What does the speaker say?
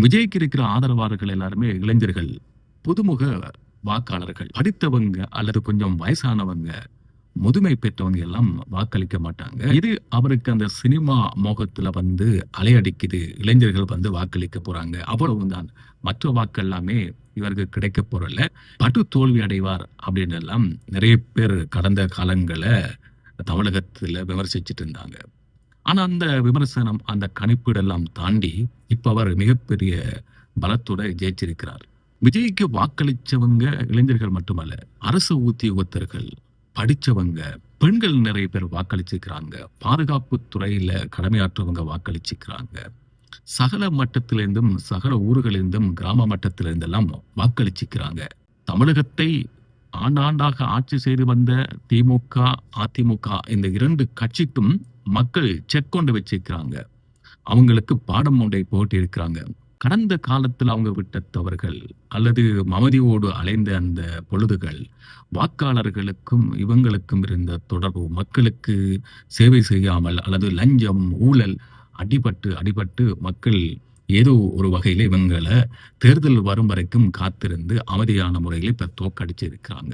விஜய்க்கு இருக்கிற ஆதரவாளர்கள் எல்லாருமே இளைஞர்கள், புதுமுக வாக்காளர்கள். படித்தவங்க அல்லது கொஞ்சம் வயசானவங்க, முதுமை பெற்றவங்க எல்லாம் வாக்களிக்க மாட்டாங்க. இது அவருக்கு அந்த சினிமா மோகத்துல வந்து அலையடிக்குது. இளைஞர்கள் வந்து வாக்களிக்க போறாங்க. அவ்வளவுதான். மற்ற வாக்கு எல்லாமே இவருக்கு கிடைக்க போறதில்ல. படு தோல்வி அடைவார் அப்படின்னு எல்லாம் நிறைய பேர் கடந்த காலங்கள்ல தமிழகத்துல விமர்சிச்சுட்டு இருந்தாங்க. ஆனா அந்த விமர்சனம், அந்த கணிப்பீடெல்லாம் தாண்டி இப்ப அவர் மிகப்பெரிய பலத்தோட ஜெயிச்சிருக்கிறார். விஜய்க்கு வாக்களிச்சவங்க இளைஞர்கள் மட்டுமல்ல, அரசு உத்தியோகத்தர்கள், படிச்சவங்க, பெண்கள் நிறைய பேர் வாக்களிச்சிருக்கிறாங்க. பாதுகாப்பு துறையில கடமையாற்றவங்க வாக்களிச்சிருக்கிறாங்க. சகல மட்டத்திலிருந்தும், சகல ஊர்களிலிருந்தும், கிராம மட்டத்திலிருந்தெல்லாம் வாக்களிச்சிருக்கிறாங்க. தமிழகத்தை ஆண்டாண்டாக ஆட்சி செய்து வந்த திமுக, அதிமுக இந்த 2 கட்சிக்கும் மக்கள் செக் கொண்டு வச்சிருக்கிறாங்க. அவங்களுக்கு பாடம் ஒன்றை புகட்டியிருக்கிறாங்க. கடந்த காலத்தில் அவங்க விட்ட தவறுகள் அல்லது மமதியோடு அலைந்த அந்த பொழுதுகள், வாக்காளர்களுக்கும் இவங்களுக்கும் இருந்த தொடர்பு, மக்களுக்கு சேவை செய்யாமல் அல்லது லஞ்சம், ஊழல் அடிபட்டு மக்கள் ஏதோ ஒரு வகையில இவங்கள தேர்தல் வரும் வரைக்கும் காத்திருந்து அமைதியான முறையில இப்ப தோற்கடிச்சு இருக்கிறாங்க.